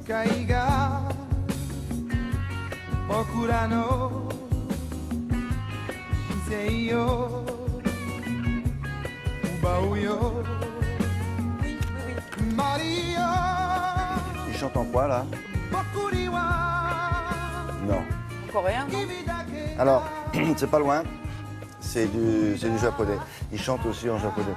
caiga, procurano, dice io, ubaoyo, Maria. Il chante en quoi là? Non. Coréen, non? Alors, c'est pas loin, c'est du japonais. Il chante aussi en japonais,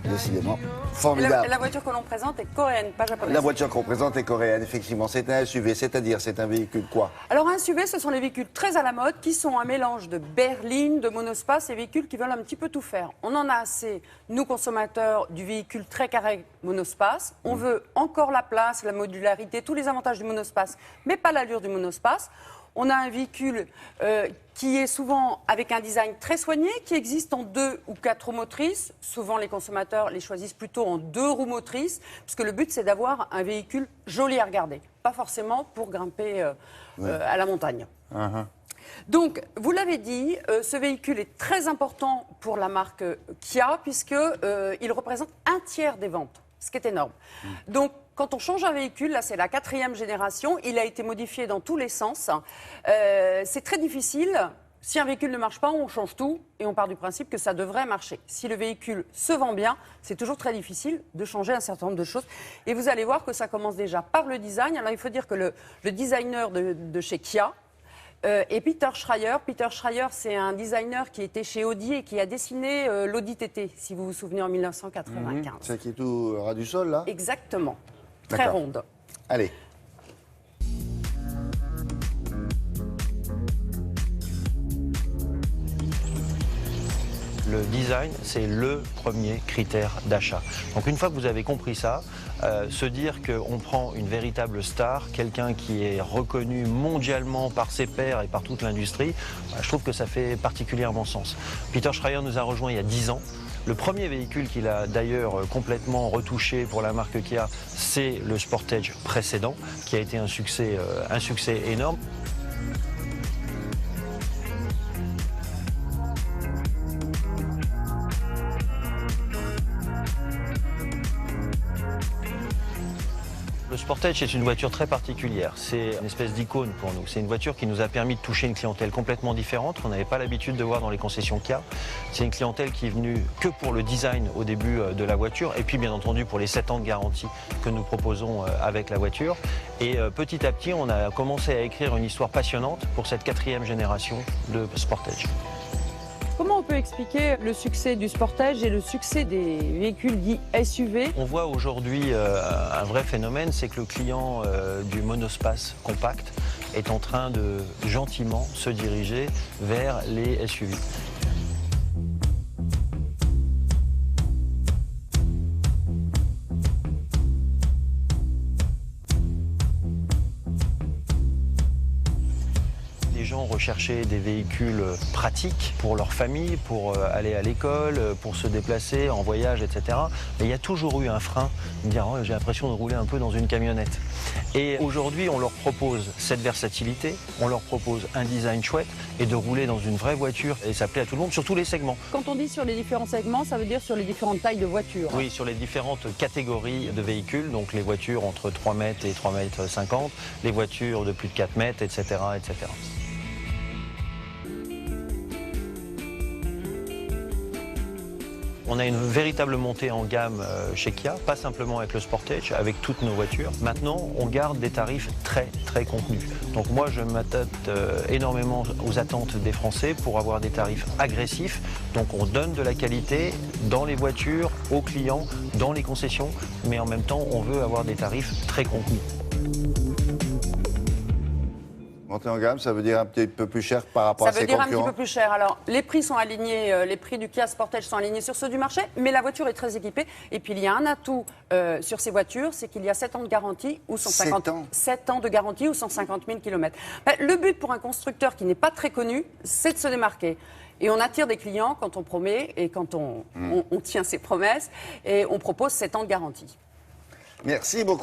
décidément. Formidable. La voiture que l'on présente est coréenne, pas japonaise. La voiture qu'on présente est coréenne, effectivement. C'est un SUV, c'est-à-dire c'est un véhicule quoi? Alors un SUV, ce sont les véhicules très à la mode qui sont un mélange de berline, de monospace et véhicules qui veulent un petit peu tout faire. On en a assez, nous consommateurs, du véhicule très carré monospace. On veut encore la place, la modularité, tous les avantages du monospace, mais pas l'allure du monospace. On a un véhicule qui est souvent avec un design très soigné, qui existe en 2 ou 4 roues motrices. Souvent, les consommateurs les choisissent plutôt en 2 roues motrices, puisque le but, c'est d'avoir un véhicule joli à regarder. Pas forcément pour grimper à la montagne. Donc, vous l'avez dit, ce véhicule est très important pour la marque Kia, puisqu'il représente 1/3 des ventes, ce qui est énorme. Donc, quand on change un véhicule, là c'est la 4e génération, il a été modifié dans tous les sens. C'est très difficile. Si un véhicule ne marche pas, on change tout et on part du principe que ça devrait marcher. Si le véhicule se vend bien, c'est toujours très difficile de changer un certain nombre de choses. Et vous allez voir que ça commence déjà par le design. Alors il faut dire que le designer de chez Kia est Peter Schreier. Peter Schreier, c'est un designer qui était chez Audi et qui a dessiné l'Audi TT, si vous vous souvenez, en 1995. C'est qui est tout ras du sol là? Exactement. Très ronde. Allez. Le design, c'est le premier critère d'achat. Donc une fois que vous avez compris ça, se dire qu'on prend une véritable star, quelqu'un qui est reconnu mondialement par ses pairs et par toute l'industrie, je trouve que ça fait particulièrement sens. Peter Schreier nous a rejoint il y a 10 ans. Le premier véhicule qu'il a d'ailleurs complètement retouché pour la marque Kia, c'est le Sportage précédent, qui a été un succès énorme. Le Sportage est une voiture très particulière, c'est une espèce d'icône pour nous. C'est une voiture qui nous a permis de toucher une clientèle complètement différente qu'on n'avait pas l'habitude de voir dans les concessions Kia. C'est une clientèle qui est venue que pour le design au début de la voiture et puis bien entendu pour les 7 ans de garantie que nous proposons avec la voiture. Et petit à petit, on a commencé à écrire une histoire passionnante pour cette 4e génération de Sportage. Comment on peut expliquer le succès du Sportage et le succès des véhicules dits SUV? On voit aujourd'hui un vrai phénomène, c'est que le client du monospace compact est en train de gentiment se diriger vers les SUV. Les gens recherchaient des véhicules pratiques pour leur famille, pour aller à l'école, pour se déplacer en voyage, etc. Mais il y a toujours eu un frein, de dire oh, j'ai l'impression de rouler un peu dans une camionnette. Et aujourd'hui, on leur propose cette versatilité, on leur propose un design chouette et de rouler dans une vraie voiture. Et ça plaît à tout le monde, sur tous les segments. Quand on dit sur les différents segments, ça veut dire sur les différentes tailles de voitures. Oui, sur les différentes catégories de véhicules, donc les voitures entre 3 mètres et 3 mètres 50, les voitures de plus de 4 mètres, etc., etc. On a une véritable montée en gamme chez Kia, pas simplement avec le Sportage, avec toutes nos voitures. Maintenant, on garde des tarifs très contenus. Donc moi, je m'attaque énormément aux attentes des Français pour avoir des tarifs agressifs. Donc on donne de la qualité dans les voitures, aux clients, dans les concessions, mais en même temps, on veut avoir des tarifs très contenus. Monter en gamme, ça veut dire un petit peu plus cher par rapport à ses concurrents? Ça veut dire un petit peu plus cher. Alors, les prix sont alignés, les prix du Kia Sportage sont alignés sur ceux du marché, mais la voiture est très équipée. Et puis, il y a un atout sur ces voitures, c'est qu'il y a 7 ans de garantie ou 7 ans de garantie ou 150 000 km. Le but pour un constructeur qui n'est pas très connu, c'est de se démarquer. Et on attire des clients quand on promet et quand on tient ses promesses. Et on propose 7 ans de garantie. Merci beaucoup.